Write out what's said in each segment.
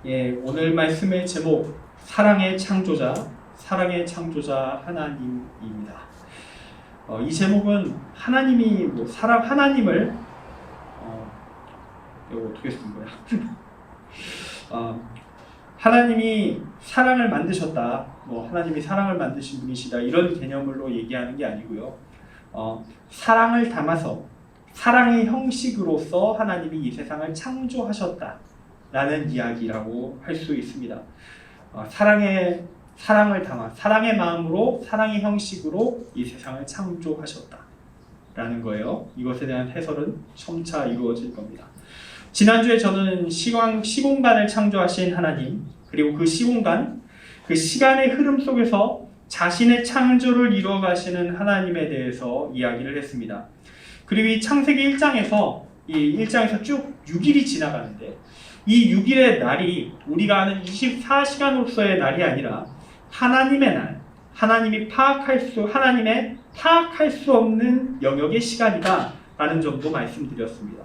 예, 오늘 말씀의 제목 사랑의 창조자 하나님입니다. 이 제목은 하나님이 하나님을 이거 어떻게 쓴 거야? 하나님이 사랑을 만드셨다. 하나님이 사랑을 만드신 분이시다. 이런 개념으로 얘기하는 게 아니고요. 사랑을 담아서 사랑의 형식으로서 하나님이 이 세상을 창조하셨다라는 이야기라고 할 수 있습니다. 사랑을 담아 사랑의 마음으로 사랑의 형식으로 이 세상을 창조하셨다라는 거예요. 이것에 대한 해설은 점차 이루어질 겁니다. 지난주에 저는 시공간을 창조하신 하나님, 그리고 그 시공간, 그 시간의 흐름 속에서 자신의 창조를 이루어 가시는 하나님에 대해서 이야기를 했습니다. 그리고 이 창세기 1장에서 쭉 6일이 지나가는데, 이 6일의 날이 우리가 아는 24시간으로서의 날이 아니라 하나님의 날, 하나님의 파악할 수 없는 영역의 시간이다 라는 점도 말씀드렸습니다.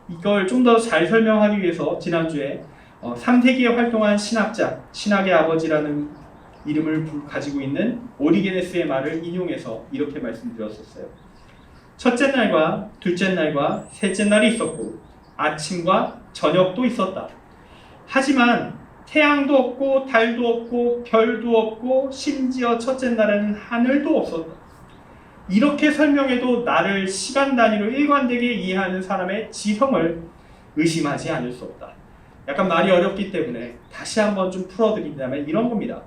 이걸 좀 더 잘 설명하기 위해서 지난주에 3세기에 활동한 신학자, 신학의 아버지라는 이름을 가지고 있는 오리게네스의 말을 인용해서 이렇게 말씀드렸었어요. 첫째 날과 둘째 날과 셋째 날이 있었고 아침과 저녁도 있었다. 하지만 태양도 없고 달도 없고 별도 없고 심지어 첫째 날에는 하늘도 없었다. 이렇게 설명해도 나를 시간 단위로 일관되게 이해하는 사람의 지성을 의심하지 않을 수 없다. 약간 말이 어렵기 때문에 다시 한번 좀 풀어드린다면 이런 겁니다.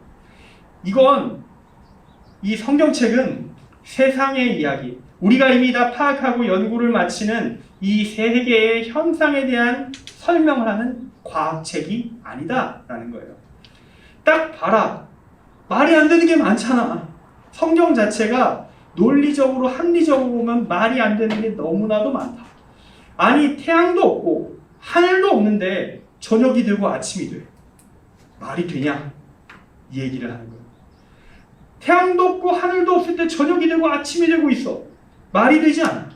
이 성경책은 세상의 이야기, 우리가 이미 다 파악하고 연구를 마치는 이 세계의 현상에 대한 설명을 하는 과학책이 아니다라는 거예요. 딱 봐라. 말이 안 되는 게 많잖아. 성경 자체가 논리적으로 합리적으로 보면 말이 안 되는 게 너무나도 많다. 아니 태양도 없고 하늘도 없는데 저녁이 되고 아침이 돼. 말이 되냐? 이 얘기를 하는 거예요. 태양도 없고 하늘도 없을 때 저녁이 되고 아침이 되고 있어. 말이 되지 않아.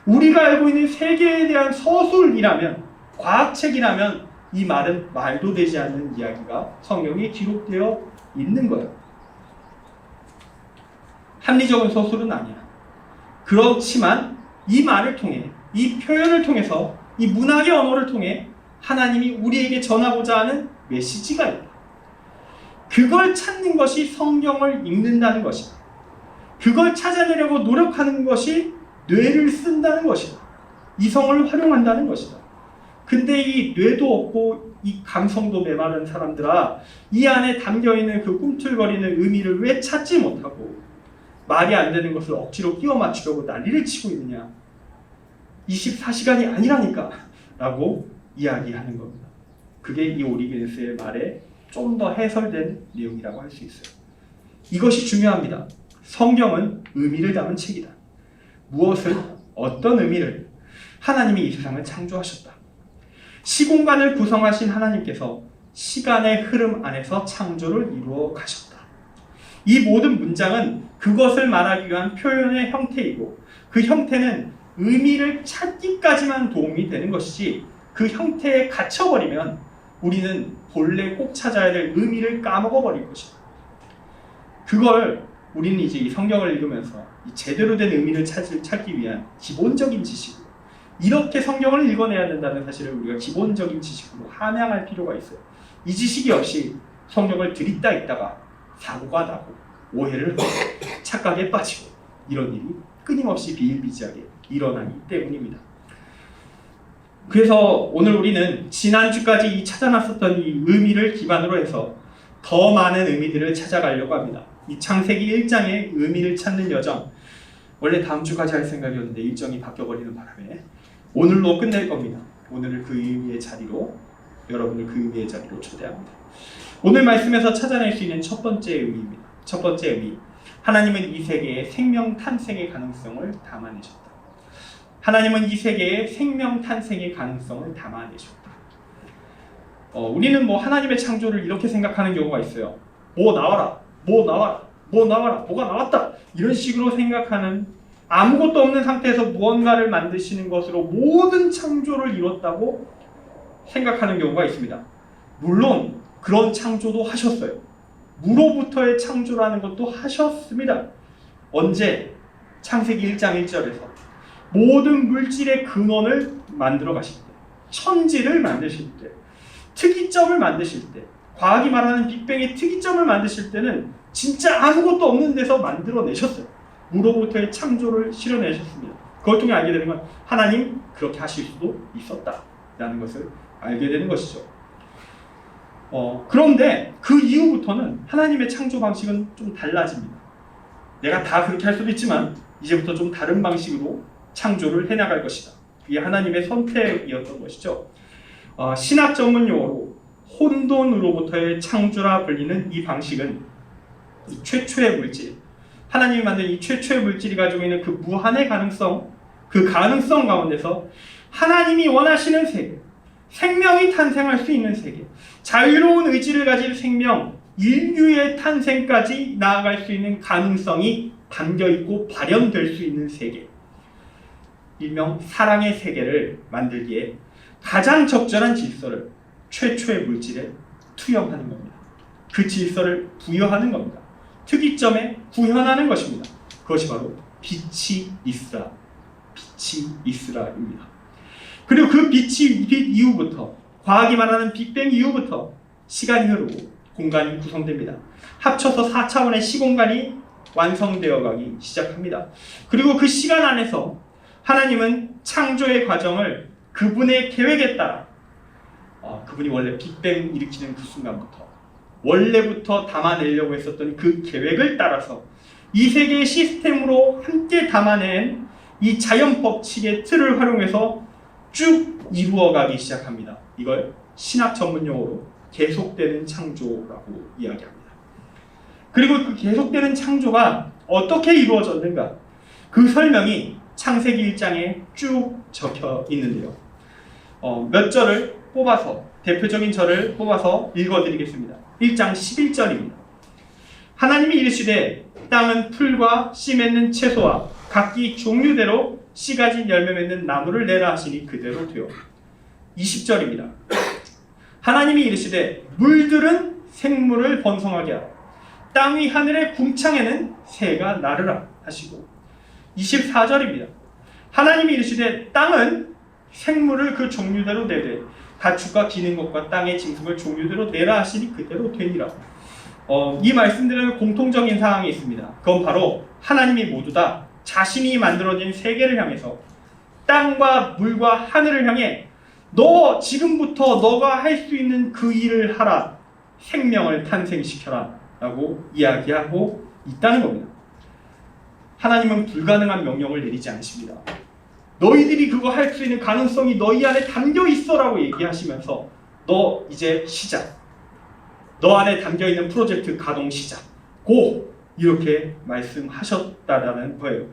우리가 알고 있는 세계에 대한 서술이라면, 과학책이라면 이 말은 말도 되지 않는 이야기가 성경에 기록되어 있는 거예요. 합리적인 서술은 아니야. 그렇지만 이 말을 통해, 이 표현을 통해서, 이 문학의 언어를 통해 하나님이 우리에게 전하고자 하는 메시지가 있다. 그걸 찾는 것이 성경을 읽는다는 것이다. 그걸 찾아내려고 노력하는 것이 뇌를 쓴다는 것이다. 이성을 활용한다는 것이다. 근데 이 뇌도 없고 이 감성도 메마른 사람들아, 이 안에 담겨있는 그 꿈틀거리는 의미를 왜 찾지 못하고 말이 안 되는 것을 억지로 끼워 맞추려고 난리를 치고 있느냐. 24시간이 아니라니까 라고 이야기하는 겁니다. 그게 이 오리게네스의 말에 좀 더 해설된 내용이라고 할 수 있어요. 이것이 중요합니다. 성경은 의미를 담은 책이다. 어떤 의미를? 하나님이 이 세상을 창조하셨다. 시공간을 구성하신 하나님께서 시간의 흐름 안에서 창조를 이루어 가셨다. 이 모든 문장은 그것을 말하기 위한 표현의 형태이고, 그 형태는 의미를 찾기까지만 도움이 되는 것이지, 그 형태에 갇혀버리면 우리는 본래 꼭 찾아야 될 의미를 까먹어버릴 것이다. 그걸 우리는 이제 이 성경을 읽으면서 이 제대로 된 의미를 찾기 위한 기본적인 지식으로, 이렇게 성경을 읽어내야 된다는 사실을 우리가 기본적인 지식으로 함양할 필요가 있어요. 이 지식이 없이 성경을 들이다 읽다가 사고가 나고 오해를 하고 착각에 빠지고 이런 일이 끊임없이 비일비재하게 일어나기 때문입니다. 그래서 오늘 우리는 지난주까지 이 찾아놨었던 이 의미를 기반으로 해서 더 많은 의미들을 찾아가려고 합니다. 이 창세기 1장의 의미를 찾는 여정, 원래 다음 주까지 할 생각이었는데 일정이 바뀌어버리는 바람에 오늘로 끝낼 겁니다. 오늘을 그 의미의 자리로, 여러분을 그 의미의 자리로 초대합니다. 오늘 말씀에서 찾아낼 수 있는 첫 번째 의미입니다. 첫 번째 의미, 하나님은 이 세계에 생명 탄생의 가능성을 담아내셨다. 하나님은 이 세계에 생명 탄생의 가능성을 담아내셨다. 우리는 하나님의 창조를 이렇게 생각하는 경우가 있어요. 나와라, 뭐가 나왔다, 이런 식으로 생각하는, 아무것도 없는 상태에서 무언가를 만드시는 것으로 모든 창조를 이뤘다고 생각하는 경우가 있습니다. 물론 그런 창조도 하셨어요. 무로부터의 창조라는 것도 하셨습니다. 언제? 창세기 1장 1절에서 모든 물질의 근원을 만들어 가실 때, 천지를 만드실 때, 특이점을 만드실 때, 과학이 말하는 빅뱅의 특이점을 만드실 때는 진짜 아무것도 없는 데서 만들어내셨어요. 무로부터의 창조를 실현내셨습니다. 그걸 통해 알게 되는 건 하나님 그렇게 하실 수도 있었다라는 것을 알게 되는 것이죠. 그런데 그 이후부터는 하나님의 창조 방식은 좀 달라집니다. 내가 다 그렇게 할 수도 있지만 이제부터 좀 다른 방식으로 창조를 해나갈 것이다. 그게 하나님의 선택이었던 것이죠. 신학 전문 용어로 혼돈으로부터의 창조라 불리는 이 방식은 이 최초의 물질, 하나님이 만든 이 최초의 물질이 가지고 있는 그 무한의 가능성, 그 가능성 가운데서 하나님이 원하시는 세계, 생명이 탄생할 수 있는 세계, 자유로운 의지를 가진 생명, 인류의 탄생까지 나아갈 수 있는 가능성이 담겨있고 발현될 수 있는 세계, 일명 사랑의 세계를 만들기에 가장 적절한 질서를 최초의 물질에 투영하는 겁니다. 그 질서를 부여하는 겁니다. 특이점에 구현하는 것입니다. 그것이 바로 빛이 있으라입니다. 그리고 그 빛 이후부터, 과학이 말하는 빅뱅 이후부터 시간이 흐르고 공간이 구성됩니다. 합쳐서 4차원의 시공간이 완성되어 가기 시작합니다. 그리고 그 시간 안에서 하나님은 창조의 과정을 그분의 계획에 따라, 그분이 원래 빅뱅 일으키는 그 순간부터 원래부터 담아내려고 했었던 그 계획을 따라서 이 세계의 시스템으로 함께 담아낸 이 자연 법칙의 틀을 활용해서 쭉 이루어가기 시작합니다. 이걸 신학 전문 용어로 계속되는 창조라고 이야기합니다. 그리고 그 계속되는 창조가 어떻게 이루어졌는가? 그 설명이 창세기 1장에 쭉 적혀 있는데요. 몇 절을 뽑아서, 대표적인 절을 뽑아서 읽어드리겠습니다. 1장 11절입니다. 하나님이 이르시되 땅은 풀과 씨 맺는 채소와 각기 종류대로 씨 가진 열매 맺는 나무를 내라 하시니 그대로 되어. 20절입니다. 하나님이 이르시되 물들은 생물을 번성하게 하라. 땅 위 하늘의 궁창에는 새가 나르라 하시고. 24절입니다. 하나님이 이르시되 땅은 생물을 그 종류대로 내되 가축과 기는 것과 땅의 짐승을 종류대로 내라 하시니 그대로 되니라. 이 말씀들은 공통적인 사항이 있습니다. 그건 바로 하나님이 모두 다 자신이 만들어진 세계를 향해서 땅과 물과 하늘을 향해 너 지금부터 너가 할 수 있는 그 일을 하라. 생명을 탄생시켜라 라고 이야기하고 있다는 겁니다. 하나님은 불가능한 명령을 내리지 않으십니다. 너희들이 그거 할 수 있는 가능성이 너희 안에 담겨 있어라고 얘기하시면서 너 이제 시작, 너 안에 담겨있는 프로젝트 가동 시작, 고! 이렇게 말씀하셨다라는 거예요.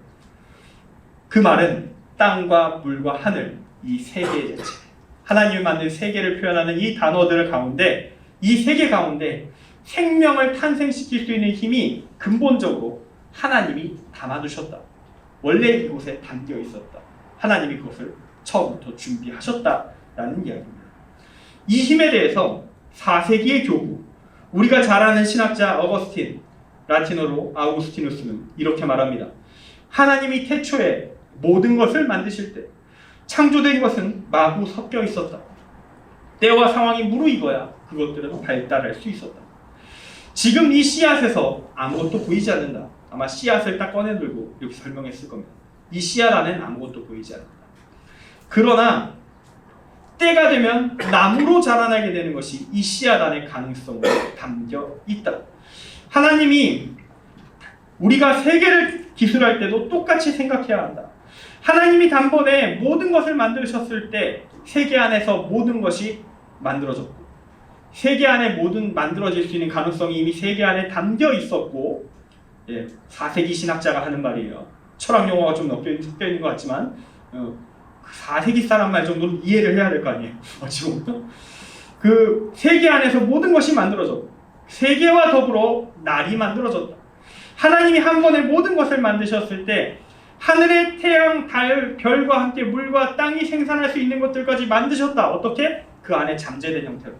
그 말은 땅과 물과 하늘, 이 세계 자체, 하나님이 만든 세계를 표현하는 이 단어들 가운데, 이 세계 가운데 생명을 탄생시킬 수 있는 힘이 근본적으로 하나님이 담아두셨다. 원래 이곳에 담겨 있었다. 하나님이 그것을 처음부터 준비하셨다라는 이야기입니다. 이 힘에 대해서 4세기의 교부, 우리가 잘 아는 신학자 어거스틴, 라틴어로 아우구스티누스는 이렇게 말합니다. 하나님이 태초에 모든 것을 만드실 때 창조된 것은 마구 섞여 있었다. 때와 상황이 무르익어야 그것들은 발달할 수 있었다. 지금 이 씨앗에서 아무것도 보이지 않는다. 아마 씨앗을 딱 꺼내들고 이렇게 설명했을 겁니다. 이 씨앗 안에는 아무것도 보이지 않는다. 그러나 때가 되면 나무로 자라나게 되는 것이 이 씨앗 안에 가능성으로 담겨 있다. 하나님이 우리가 세계를 기술할 때도 똑같이 생각해야 한다. 하나님이 단번에 모든 것을 만드셨을 때 세계 안에서 모든 것이 만들어졌고, 세계 안에 모든 만들어질 수 있는 가능성이 이미 세계 안에 담겨 있었고, 4세기 신학자가 하는 말이에요. 철학 용어가 좀 섞여 있는 것 같지만 4세기 사람 말 정도는 이해를 해야 될 거 아니에요. 지금 그 세계 안에서 모든 것이 만들어졌고, 세계와 더불어 날이 만들어졌다. 하나님이 한 번에 모든 것을 만드셨을 때 하늘의 태양, 달, 별과 함께 물과 땅이 생산할 수 있는 것들까지 만드셨다. 어떻게? 그 안에 잠재된 형태로.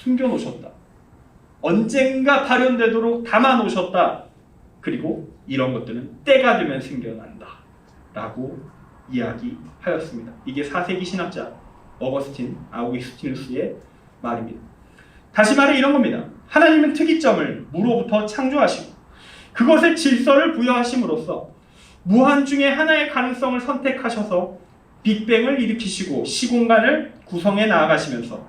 숨겨놓으셨다. 언젠가 발현되도록 담아놓으셨다. 그리고 이런 것들은 때가 되면 생겨난다. 라고 이야기하였습니다. 이게 4세기 신학자 어거스틴 아우구스티누스의 말입니다. 다시 말해 이런 겁니다. 하나님은 특이점을 무로부터 창조하시고 그것에 질서를 부여하심으로써 무한 중에 하나의 가능성을 선택하셔서 빅뱅을 일으키시고 시공간을 구성해 나아가시면서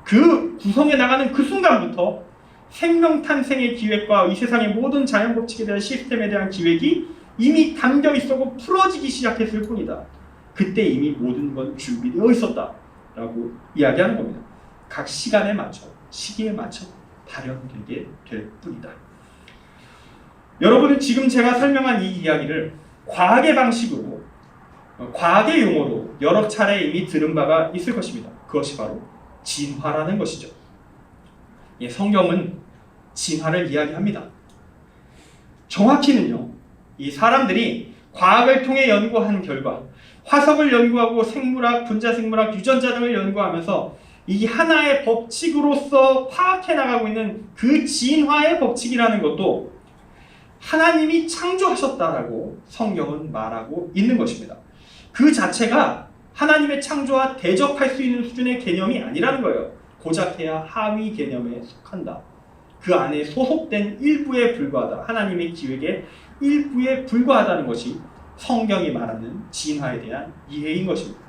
그 구성해 나가는 그 순간부터 생명 탄생의 기획과 이 세상의 모든 자연 법칙에 대한 시스템에 대한 기획이 이미 담겨 있었고 풀어지기 시작했을 뿐이다. 그때 이미 모든 건 준비되어 있었다. 라고 이야기하는 겁니다. 각 시간에 맞춰, 시기에 맞춰 발현되게 될 뿐이다. 여러분은 지금 제가 설명한 이 이야기를 과학의 방식으로, 과학의 용어로 여러 차례 이미 들은 바가 있을 것입니다. 그것이 바로 진화라는 것이죠. 예, 성경은 진화를 이야기합니다. 정확히는요, 이 사람들이 과학을 통해 연구한 결과 화석을 연구하고 생물학, 분자생물학, 유전자 등을 연구하면서 이 하나의 법칙으로서 파악해 나가고 있는 그 진화의 법칙이라는 것도 하나님이 창조하셨다라고 성경은 말하고 있는 것입니다. 그 자체가 하나님의 창조와 대적할 수 있는 수준의 개념이 아니라는 거예요. 고작해야 하위 개념에 속한다. 그 안에 소속된 일부에 불과하다. 하나님의 기획의 일부에 불과하다는 것이 성경이 말하는 진화에 대한 이해인 것입니다.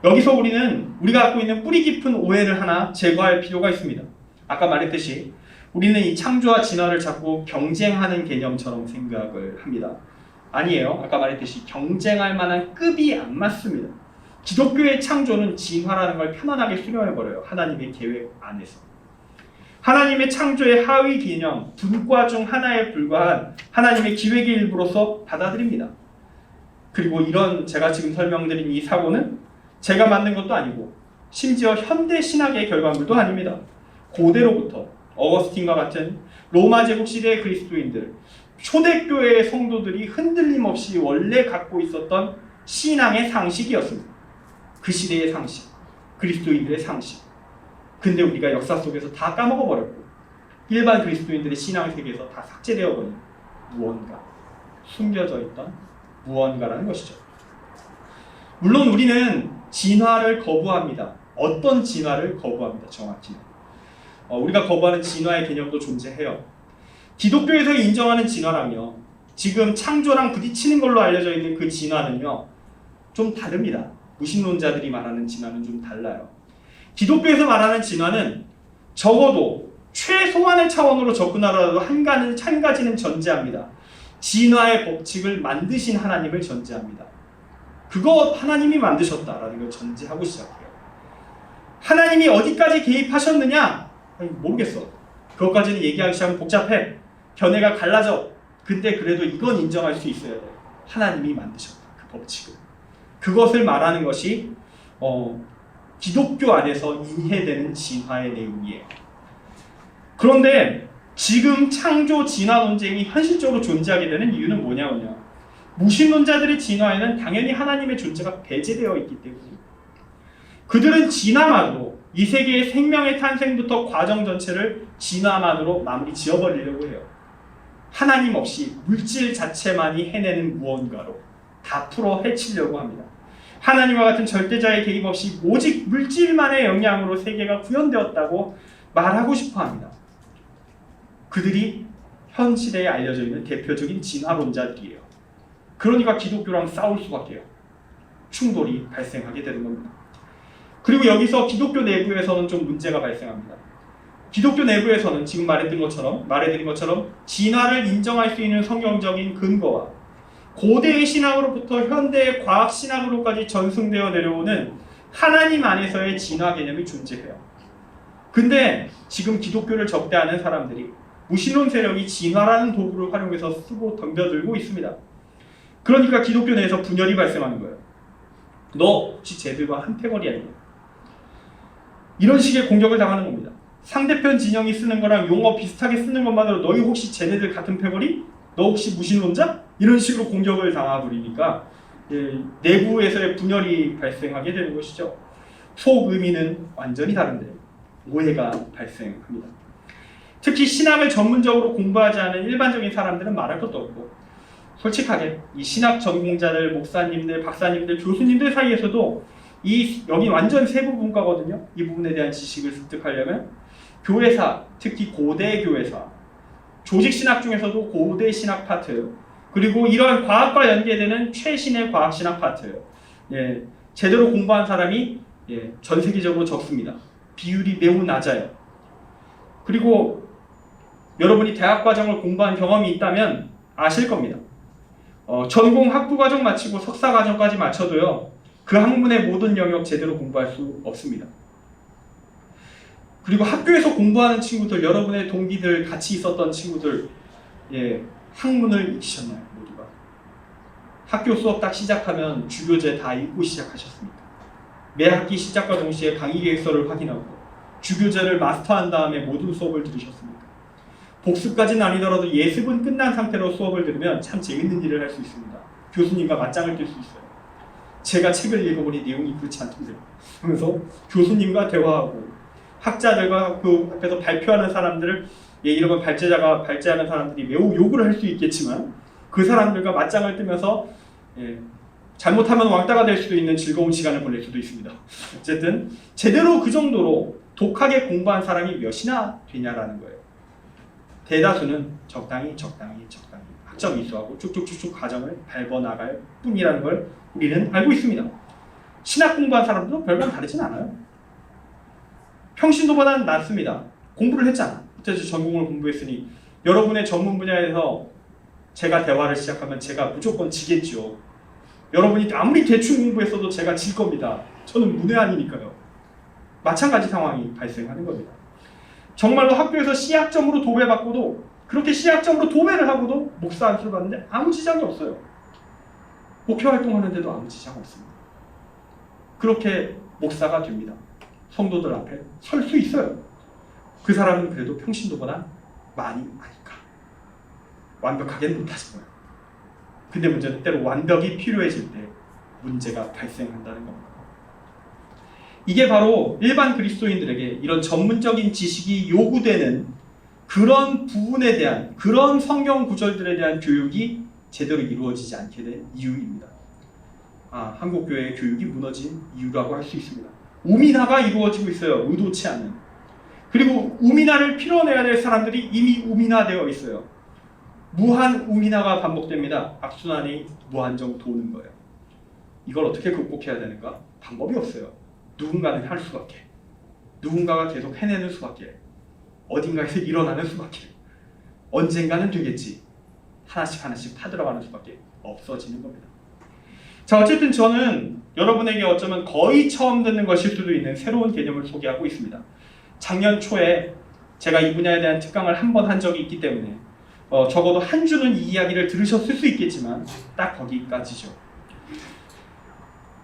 여기서 우리가 갖고 있는 뿌리 깊은 오해를 하나 제거할 필요가 있습니다. 아까 말했듯이 우리는 이 창조와 진화를 자꾸 경쟁하는 개념처럼 생각을 합니다. 아니에요. 아까 말했듯이 경쟁할 만한 급이 안 맞습니다. 기독교의 창조는 진화라는 걸 편안하게 수용해버려요. 하나님의 계획 안에서. 하나님의 창조의 하위 개념, 분과 중 하나에 불과한 하나님의 기획의 일부로서 받아들입니다. 그리고 이런 제가 지금 설명드린 이 사고는 제가 만든 것도 아니고 심지어 현대 신학의 결과물도 아닙니다. 고대로부터 어거스틴과 같은 로마 제국 시대의 그리스도인들, 초대교회의 성도들이 흔들림 없이 원래 갖고 있었던 신앙의 상식이었습니다. 그 시대의 상식, 그리스도인들의 상식. 근데 우리가 역사 속에서 다 까먹어버렸고 일반 그리스도인들의 신앙 세계에서 다 삭제되어버린 무언가, 숨겨져 있던 무언가라는 것이죠. 물론 우리는 진화를 거부합니다. 어떤 진화를 거부합니다. 정확히는 우리가 거부하는 진화의 개념도 존재해요. 기독교에서 인정하는 진화랑요, 지금 창조랑 부딪히는 걸로 알려져 있는 그 진화는요 좀 다릅니다. 무신론자들이 말하는 진화는 좀 달라요. 기독교에서 말하는 진화는 적어도 최소한의 차원으로 접근하더라도 한 가지는 전제합니다. 진화의 법칙을 만드신 하나님을 전제합니다. 그거 하나님이 만드셨다라는 걸 전제하고 시작해요. 하나님이 어디까지 개입하셨느냐? 아니, 모르겠어. 그것까지는 얘기하기 시작하면 복잡해. 견해가 갈라져. 근데 그래도 이건 인정할 수 있어야 돼. 하나님이 만드셨다. 그 법칙을. 그것을 말하는 것이 기독교 안에서 이해되는 진화의 내용이에요. 그런데 지금 창조 진화 논쟁이 현실적으로 존재하게 되는 이유는 뭐냐면요. 무신론자들의 진화에는 당연히 하나님의 존재가 배제되어 있기 때문입니다. 그들은 진화만으로 이 세계의 생명의 탄생부터 과정 전체를 진화만으로 마무리 지어버리려고 해요. 하나님 없이 물질 자체만이 해내는 무언가로 다 풀어 헤치려고 합니다. 하나님과 같은 절대자의 개입 없이 오직 물질만의 영향으로 세계가 구현되었다고 말하고 싶어 합니다. 그들이 현 시대에 알려져 있는 대표적인 진화론자들이에요. 그러니까 기독교랑 싸울 수밖에요. 충돌이 발생하게 되는 겁니다. 그리고 여기서 기독교 내부에서는 좀 문제가 발생합니다. 기독교 내부에서는 지금 말해드린 것처럼 진화를 인정할 수 있는 성경적인 근거와 고대의 신학으로부터 현대의 과학 신학으로까지 전승되어 내려오는 하나님 안에서의 진화 개념이 존재해요. 근데 지금 기독교를 적대하는 사람들이 무신론 세력이 진화라는 도구를 활용해서 쓰고 덤벼들고 있습니다. 그러니까 기독교 내에서 분열이 발생하는 거예요. 너 혹시 쟤들과 한패거리 아니냐? 이런 식의 공격을 당하는 겁니다. 상대편 진영이 쓰는 거랑 용어 비슷하게 쓰는 것만으로 너희 혹시 쟤네들 같은 패거리? 너 혹시 무신론자? 이런 식으로 공격을 당해버리니까 내부에서의 분열이 발생하게 되는 것이죠. 속 의미는 완전히 다른데 오해가 발생합니다. 특히 신학을 전문적으로 공부하지 않은 일반적인 사람들은 말할 것도 없고, 솔직하게 이 신학 전공자들, 목사님들, 박사님들, 교수님들 사이에서도 여기 완전 세부 분과거든요. 이 부분에 대한 지식을 습득하려면 교회사, 특히 고대 교회사, 조직 신학 중에서도 고대 신학 파트, 그리고 이러한 과학과 연계되는 최신의 과학 신학 파트, 제대로 공부한 사람이 전 세계적으로 적습니다. 비율이 매우 낮아요. 그리고 여러분이 대학 과정을 공부한 경험이 있다면 아실 겁니다. 전공 학부 과정 마치고 석사 과정까지 마쳐도요, 그 학문의 모든 영역 제대로 공부할 수 없습니다. 그리고 학교에서 공부하는 친구들, 여러분의 동기들, 같이 있었던 친구들, 학문을 익히셨나요? 모두가 학교 수업 딱 시작하면 주교재 다 읽고 시작하셨습니까? 매 학기 시작과 동시에 강의 계획서를 확인하고 주교재를 마스터한 다음에 모든 수업을 들으셨습니까? 복습까지는 아니더라도 예습은 끝난 상태로 수업을 들으면 참 재밌는 일을 할 수 있습니다. 교수님과 맞짱을 뛸 수 있어요. 제가 책을 읽어보니 내용이 그렇지 않던데요. 그래서 교수님과 대화하고 학자들과 그 앞에서 발표하는 사람들을, 이런 발제하는 사람들이 매우 욕을 할 수 있겠지만 그 사람들과 맞짱을 뜨면서 잘못하면 왕따가 될 수도 있는 즐거운 시간을 보낼 수도 있습니다. 어쨌든 제대로 그 정도로 독하게 공부한 사람이 몇이나 되냐라는 거예요. 대다수는 적당히 학점 이수하고 쭉쭉쭉쭉 과정을 밟아나갈 뿐이라는 걸 우리는 알고 있습니다. 신학 공부한 사람도 별반 다르진 않아요. 평신도보다는 낫습니다. 공부를 했잖아. 어쨌든 전공을 공부했으니 여러분의 전문 분야에서 제가 대화를 시작하면 제가 무조건 지겠죠. 여러분이 아무리 대충 공부했어도 제가 질 겁니다. 저는 문외한이니까요. 마찬가지 상황이 발생하는 겁니다. 정말로 학교에서 C학점으로 도배받고도, 그렇게 C학점으로 도배를 하고도 목사 안수를 받는데 아무 지장이 없어요. 목회 활동하는데도 아무 지장 없습니다. 그렇게 목사가 됩니다. 성도들 앞에 설 수 있어요. 그 사람은 그래도 평신도보다 많이 아니까. 완벽하게는 못하지만. 근데 문제는 때로 완벽이 필요해질 때 문제가 발생한다는 겁니다. 이게 바로 일반 그리스도인들에게 이런 전문적인 지식이 요구되는 그런 부분에 대한, 그런 성경 구절들에 대한 교육이 제대로 이루어지지 않게 된 이유입니다. 한국교회의 교육이 무너진 이유라고 할 수 있습니다. 우민화가 이루어지고 있어요. 의도치 않은. 그리고 우민화를 필요내야 될 사람들이 이미 우민화되어 있어요. 무한 우민화가 반복됩니다. 악순환이 무한정 도는 거예요. 이걸 어떻게 극복해야 되는가? 방법이 없어요. 누군가는 할 수밖에. 누군가가 계속 해내는 수밖에. 어딘가에서 일어나는 수밖에. 언젠가는 되겠지. 하나씩 타들어가는 수밖에 없어지는 겁니다. 자, 어쨌든 저는 여러분에게 어쩌면 거의 처음 듣는 것일 수도 있는 새로운 개념을 소개하고 있습니다. 작년 초에 제가 이 분야에 대한 특강을 한 번 한 적이 있기 때문에 적어도 한 주는 이 이야기를 들으셨을 수 있겠지만 딱 거기까지죠.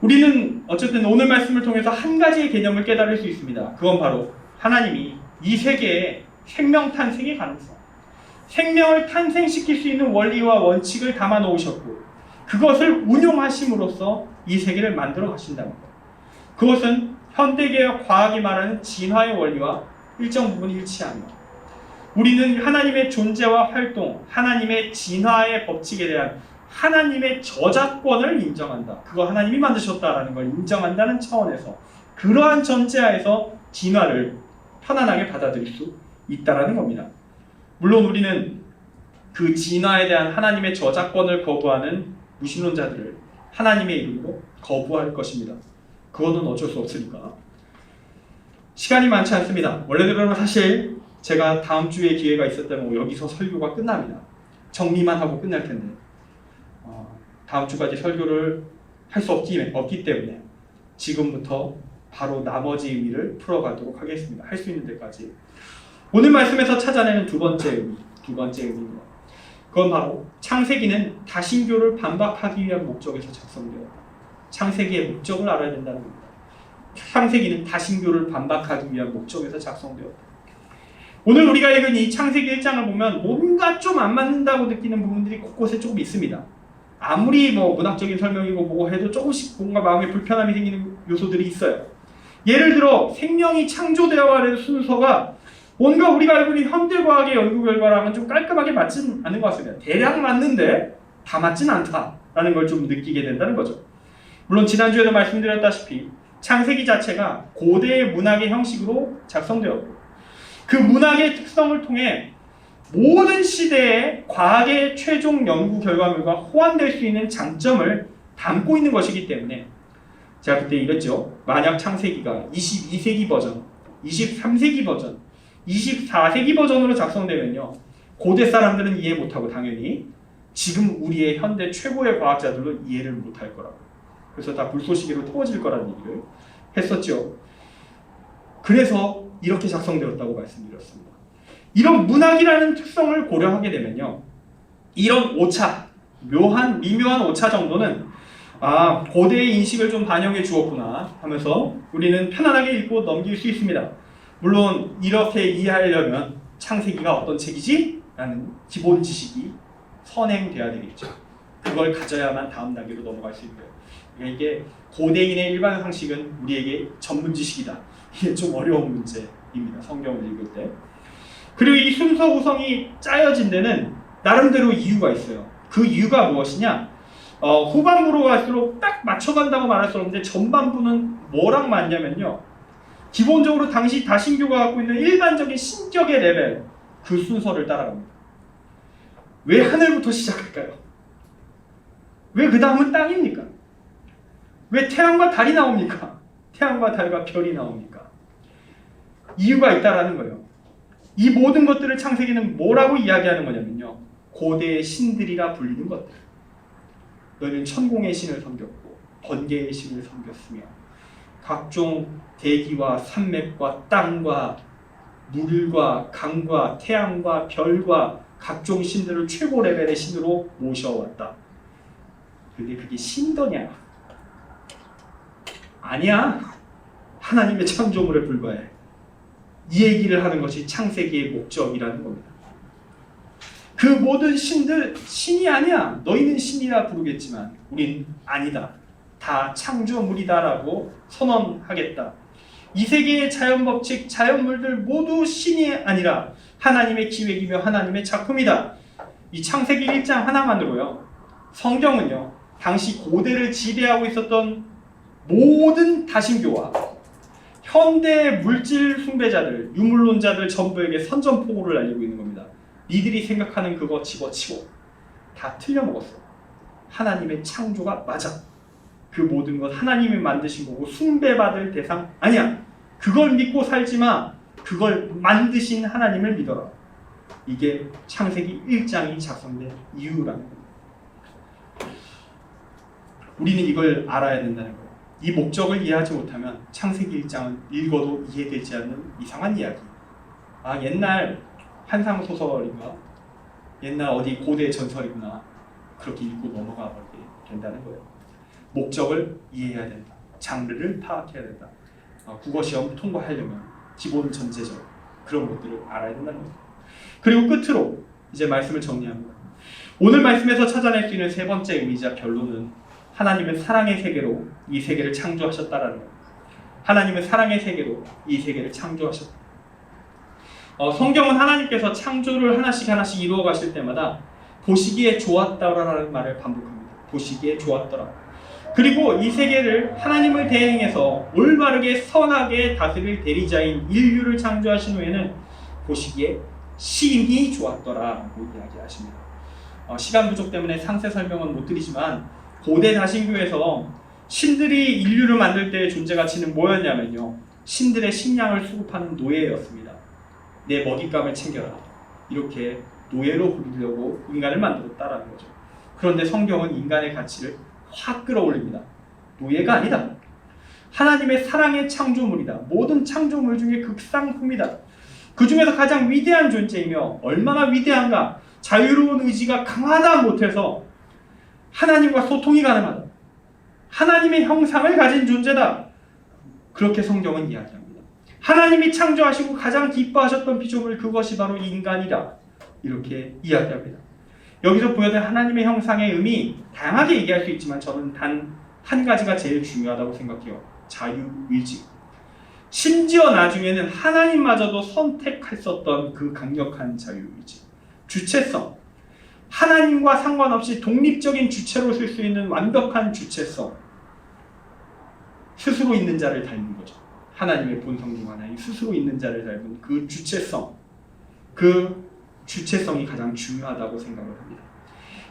우리는 어쨌든 오늘 말씀을 통해서 한 가지의 개념을 깨달을 수 있습니다. 그건 바로 하나님이 이 세계에 생명 탄생의 가능성, 생명을 탄생시킬 수 있는 원리와 원칙을 담아 놓으셨고 그것을 운용하심으로써 이 세계를 만들어 가신다는 것. 그것은 현대계의 과학이 말하는 진화의 원리와 일정 부분 일치합니다. 우리는 하나님의 존재와 활동, 하나님의 진화의 법칙에 대한 하나님의 저작권을 인정한다. 그거 하나님이 만드셨다라는 걸 인정한다는 차원에서 그러한 전제하에서 진화를 편안하게 받아들일 수 있다라는 겁니다. 물론 우리는 그 진화에 대한 하나님의 저작권을 거부하는 무신론자들을 하나님의 이름으로 거부할 것입니다. 그거는 어쩔 수 없으니까. 시간이 많지 않습니다. 원래대로는 사실 제가 다음 주에 기회가 있었다면 여기서 설교가 끝납니다. 정리만 하고 끝날 텐데 다음 주까지 설교를 할 수 없기 때문에 지금부터 바로 나머지 의미를 풀어가도록 하겠습니다. 할 수 있는 데까지. 오늘 말씀에서 찾아내는 두 번째 의미입니다. 그건 바로 창세기는 다신교를 반박하기 위한 목적에서 작성되었다. 창세기의 목적을 알아야 된다는 겁니다. 창세기는 다신교를 반박하기 위한 목적에서 작성되었다. 오늘 우리가 읽은 이 창세기 1장을 보면 뭔가 좀 안 맞는다고 느끼는 부분들이 곳곳에 조금 있습니다. 아무리 문학적인 설명이고 뭐고 해도 조금씩 뭔가 마음에 불편함이 생기는 요소들이 있어요. 예를 들어 생명이 창조되어가는 순서가 뭔가 우리가 알고 있는 현대과학의 연구 결과랑은 좀 깔끔하게 맞진 않는 것 같습니다. 대략 맞는데 다 맞진 않다라는 걸 좀 느끼게 된다는 거죠. 물론 지난주에도 말씀드렸다시피 창세기 자체가 고대의 문학의 형식으로 작성되었고 그 문학의 특성을 통해 모든 시대의 과학의 최종 연구 결과물과 호환될 수 있는 장점을 담고 있는 것이기 때문에 제가 그때 이랬죠. 만약 창세기가 22세기 버전, 23세기 버전, 24세기 버전으로 작성되면요. 고대 사람들은 이해 못하고 당연히 지금 우리의 현대 최고의 과학자들도 이해를 못할 거라고. 그래서 다 불쏘시개로 터질 거라는 얘기를 했었죠. 그래서 이렇게 작성되었다고 말씀드렸습니다. 이런 문학이라는 특성을 고려하게 되면요. 이런 오차, 미묘한 오차 정도는 고대의 인식을 좀 반영해 주었구나 하면서 우리는 편안하게 읽고 넘길 수 있습니다. 물론 이렇게 이해하려면 창세기가 어떤 책이지? 라는 기본 지식이 선행돼야 되겠죠. 그걸 가져야만 다음 단계로 넘어갈 수 있고요. 그러니까 이게 고대인의 일반 상식은 우리에게 전문 지식이다. 이게 좀 어려운 문제입니다. 성경을 읽을 때. 그리고 이 순서 구성이 짜여진 데는 나름대로 이유가 있어요. 그 이유가 무엇이냐? 후반부로 갈수록 딱 맞춰간다고 말할 수 없는데 전반부는 뭐랑 맞냐면요. 기본적으로 당시 다신교가 갖고 있는 일반적인 신격의 레벨 그 순서를 따라갑니다. 왜 하늘부터 시작할까요? 왜 그 다음은 땅입니까? 왜 태양과 달이 나옵니까? 태양과 달과 별이 나옵니까? 이유가 있다라는 거예요. 이 모든 것들을 창세기는 뭐라고 이야기하는 거냐면요. 고대의 신들이라 불리는 것들. 너희는 천공의 신을 섬겼고 번개의 신을 섬겼으며 각종 대기와 산맥과 땅과 물과 강과 태양과 별과 각종 신들을 최고 레벨의 신으로 모셔왔다. 근데 그게 신더냐? 아니야. 하나님의 창조물에 불과해. 이 얘기를 하는 것이 창세기의 목적이라는 겁니다. 그 모든 신들 신이 아니야. 너희는 신이라 부르겠지만 우린 아니다. 다 창조물이다라고 선언하겠다. 이 세계의 자연법칙, 자연물들 모두 신이 아니라 하나님의 기획이며 하나님의 작품이다. 이 창세기 1장 하나만으로요. 성경은요. 당시 고대를 지배하고 있었던 모든 다신교와 현대 물질 숭배자들, 유물론자들 전부에게 선전포고를 날리고 있는 겁니다. 니들이 생각하는 그거 집어치고 다 틀려먹었어. 하나님의 창조가 맞아. 그 모든 것 하나님이 만드신 거고 숭배받을 대상 아니야. 그걸 믿고 살지 마. 그걸 만드신 하나님을 믿어라. 이게 창세기 1장이 작성된 이유라는 겁니다. 우리는 이걸 알아야 된다는 거예요. 이 목적을 이해하지 못하면 창세기 1장은 읽어도 이해되지 않는 이상한 이야기. 옛날 한상소설인가? 옛날 어디 고대 전설이구나. 그렇게 읽고 넘어가 버리게 된다는 거예요. 목적을 이해해야 된다. 장르를 파악해야 된다. 국어시험 통과하려면 기본 전제적 그런 것들을 알아야 된다는 거예요. 그리고 끝으로 이제 말씀을 정리합니다. 오늘 말씀에서 찾아낼 수 있는 세 번째 의미자 결론은 하나님은 사랑의 세계로 이 세계를 창조하셨다라는 거예요. 하나님은 사랑의 세계로 이 세계를 창조하셨다. 성경은 하나님께서 창조를 하나씩 이루어 가실 때마다 보시기에 좋았다라는 말을 반복합니다. 보시기에 좋았더라. 그리고 이 세계를 하나님을 대행해서 올바르게 선하게 다스릴 대리자인 인류를 창조하신 후에는 보시기에 심히 좋았더라고 이야기하십니다. 시간 부족 때문에 상세 설명은 못 드리지만 고대 다신교에서 신들이 인류를 만들 때의 존재 가치는 뭐였냐면요. 신들의 식량을 수급하는 노예였습니다. 내 먹잇감을 챙겨라. 이렇게 노예로 부르려고 인간을 만들었다라는 거죠. 그런데 성경은 인간의 가치를 확 끌어올립니다. 노예가 아니다. 하나님의 사랑의 창조물이다. 모든 창조물 중에 극상품이다. 그 중에서 가장 위대한 존재이며 얼마나 위대한가. 자유로운 의지가 강하다 못해서 하나님과 소통이 가능하다. 하나님의 형상을 가진 존재다. 그렇게 성경은 이야기합니다. 하나님이 창조하시고 가장 기뻐하셨던 피조물 그것이 바로 인간이다. 이렇게 이야기합니다. 여기서 보여준 하나님의 형상의 의미 다양하게 얘기할 수 있지만 저는 단 한 가지가 제일 중요하다고 생각해요. 자유의지. 심지어 나중에는 하나님마저도 선택했었던 그 강력한 자유의지, 주체성, 하나님과 상관없이 독립적인 주체로 쓸 수 있는 완벽한 주체성, 스스로 있는 자를 닮은 거죠. 하나님의 본성 중 하나인 스스로 있는 자를 닮은 그 주체성, 그 주체성이 가장 중요하다고 생각을 합니다.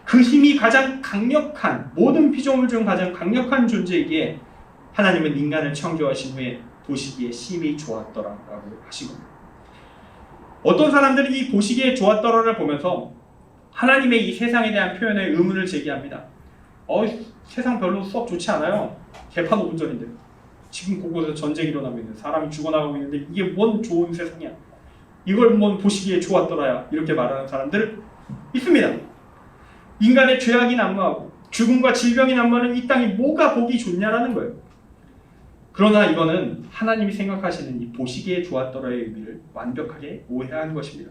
그 힘이 가장 강력한, 모든 피조물 중 가장 강력한 존재이기에 하나님은 인간을 창조하신 후에 보시기에 심히 좋았더라라고 하시거든요. 어떤 사람들이 이 보시기에 좋았더라를 보면서 하나님의 이 세상에 대한 표현에 의문을 제기합니다. 세상 별로 썩 좋지 않아요. 개판 5분 전인데 지금 곳곳에서 전쟁이 일어나고 있는데 사람이 죽어나가고 있는데 이게 뭔 좋은 세상이야. 이걸 뭔 보시기에 좋았더라야. 이렇게 말하는 사람들 있습니다. 인간의 죄악이 난무하고 죽음과 질병이 난무하는 이 땅이 뭐가 보기 좋냐라는 거예요. 그러나 이거는 하나님이 생각하시는 이 보시기에 좋았더라의 의미를 완벽하게 오해한 것입니다.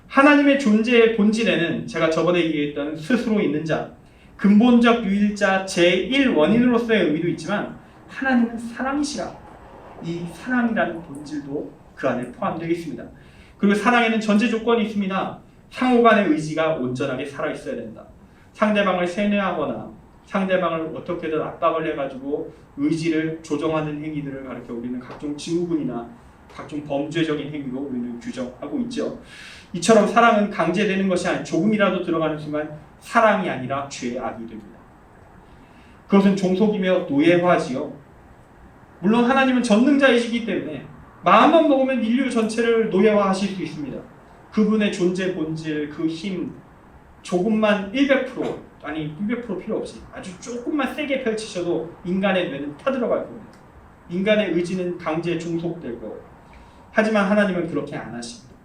하나님의 존재의 본질에는 제가 저번에 얘기했던 스스로 있는 자, 근본적 유일자 제1원인으로서의 의미도 있지만 하나님은 사랑이시라. 이 사랑이라는 본질도 그 안에 포함되어 있습니다. 그리고 사랑에는 전제 조건이 있습니다. 상호 간의 의지가 온전하게 살아있어야 된다. 상대방을 세뇌하거나 상대방을 어떻게든 압박을 해가지고 의지를 조정하는 행위들을 가르쳐 우리는 각종 증후군이나 각종 범죄적인 행위로 우리는 규정하고 있죠. 이처럼 사랑은 강제되는 것이 아닌 조금이라도 들어가는 순간 사랑이 아니라 죄악이 됩니다. 그것은 종속이며 노예화지요. 물론 하나님은 전능자이시기 때문에 마음만 먹으면 인류 전체를 노예화하실 수 있습니다. 그분의 존재 본질, 그 힘 조금만 100% 아니 200% 필요 없이 아주 조금만 세게 펼치셔도 인간의 뇌는 타들어갈 겁니다. 인간의 의지는 강제 중속될 거예요. 하지만 하나님은 그렇게 안 하십니다.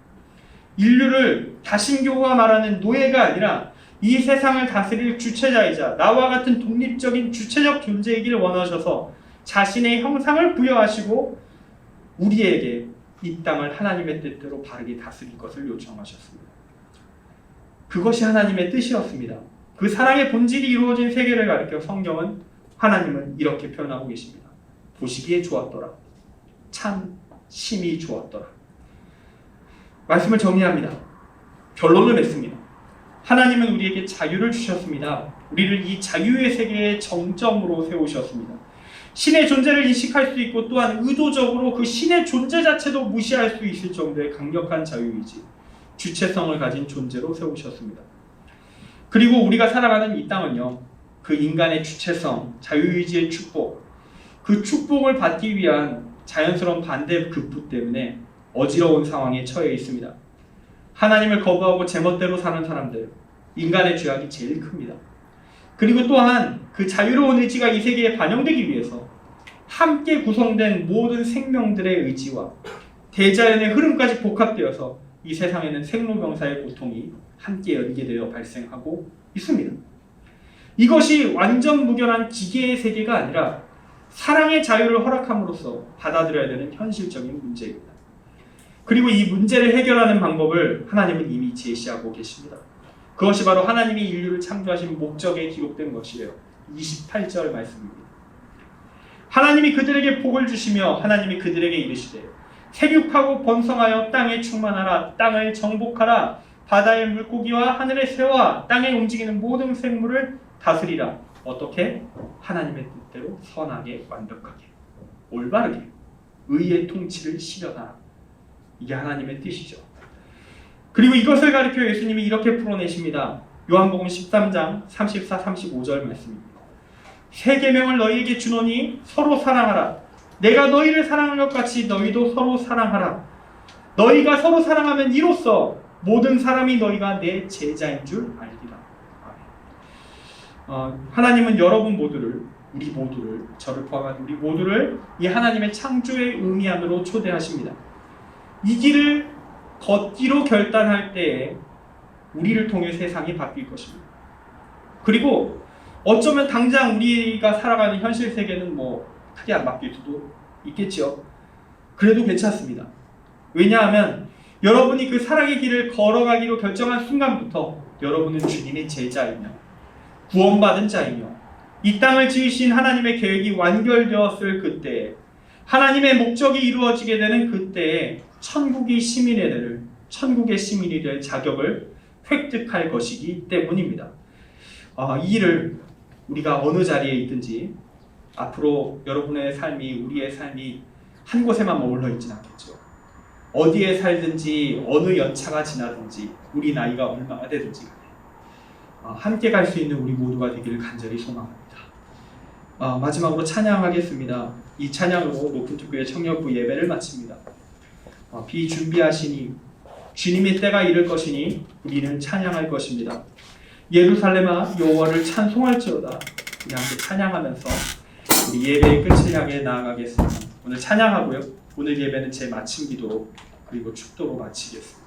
인류를 다신교가 말하는 노예가 아니라 이 세상을 다스릴 주체자이자 나와 같은 독립적인 주체적 존재이기를 원하셔서 자신의 형상을 부여하시고 우리에게 이 땅을 하나님의 뜻대로 바르게 다스릴 것을 요청하셨습니다. 그것이 하나님의 뜻이었습니다. 그 사랑의 본질이 이루어진 세계를 가리켜 성경은 하나님은 이렇게 표현하고 계십니다. 보시기에 좋았더라. 참 심히 좋았더라. 말씀을 정리합니다. 결론을 맺습니다. 하나님은 우리에게 자유를 주셨습니다. 우리를 이 자유의 세계의 정점으로 세우셨습니다. 신의 존재를 인식할 수 있고 또한 의도적으로 그 신의 존재 자체도 무시할 수 있을 정도의 강력한 자유의지, 주체성을 가진 존재로 세우셨습니다. 그리고 우리가 살아가는 이 땅은요, 그 인간의 주체성, 자유의지의 축복, 그 축복을 받기 위한 자연스러운 반대 급부 때문에 어지러운 상황에 처해 있습니다. 하나님을 거부하고 제멋대로 사는 사람들, 인간의 죄악이 제일 큽니다. 그리고 또한 그 자유로운 의지가 이 세계에 반영되기 위해서 함께 구성된 모든 생명들의 의지와 대자연의 흐름까지 복합되어서 이 세상에는 생로병사의 고통이 함께 연계되어 발생하고 있습니다. 이것이 완전 무결한 기계의 세계가 아니라 사랑의 자유를 허락함으로써 받아들여야 되는 현실적인 문제입니다. 그리고 이 문제를 해결하는 방법을 하나님은 이미 제시하고 계십니다. 그것이 바로 하나님이 인류를 창조하신 목적에 기록된 것이에요. 28절 말씀입니다. 하나님이 그들에게 복을 주시며 하나님이 그들에게 이르시되 세륙하고 번성하여 땅에 충만하라. 땅을 정복하라. 바다의 물고기와 하늘의 새와 땅에 움직이는 모든 생물을 다스리라. 어떻게? 하나님의 뜻대로 선하게 완벽하게 올바르게 의의 통치를 실현하라. 이게 하나님의 뜻이죠. 그리고 이것을 가리켜 예수님이 이렇게 풀어내십니다. 요한복음 13장 34, 35절 말씀입니다. 새 계명을 너희에게 주노니 서로 사랑하라. 내가 너희를 사랑한 것 같이 너희도 서로 사랑하라. 너희가 서로 사랑하면 이로써 모든 사람이 너희가 내 제자인 줄 알리라. 하나님은 여러분 모두를, 우리 모두를, 저를 포함한 우리 모두를 이 하나님의 창조의 의미 안으로 초대하십니다. 이 길을 걷기로 결단할 때에 우리를 통해 세상이 바뀔 것입니다. 그리고 어쩌면 당장 우리가 살아가는 현실 세계는 크게 안 바뀔 수도 있겠죠. 그래도 괜찮습니다. 왜냐하면 여러분이 그 사랑의 길을 걸어가기로 결정한 순간부터 여러분은 주님의 제자이며 구원받은 자이며 이 땅을 지으신 하나님의 계획이 완결되었을 그때에 하나님의 목적이 이루어지게 되는 그때에 천국의 시민이 될 자격을 획득할 것이기 때문입니다. 이 일을 우리가 어느 자리에 있든지 앞으로 여러분의 삶이, 우리의 삶이 한 곳에만 머물러 있지는 않겠죠. 어디에 살든지 어느 연차가 지나든지 우리 나이가 얼마나 되든지 함께 갈 수 있는 우리 모두가 되기를 간절히 소망합니다. 마지막으로 찬양하겠습니다. 이 찬양으로 높은특교의 청년부 예배를 마칩니다. 비준비하시니 주님의 때가 이를 것이니 우리는 찬양할 것입니다. 예루살렘아 여호와를 찬송할지어다. 우리 함께 찬양하면서 우리 예배의 끝을 향해 나아가겠습니다. 오늘 찬양하고요. 오늘 예배는 제 마침 기도 그리고 축도로 마치겠습니다.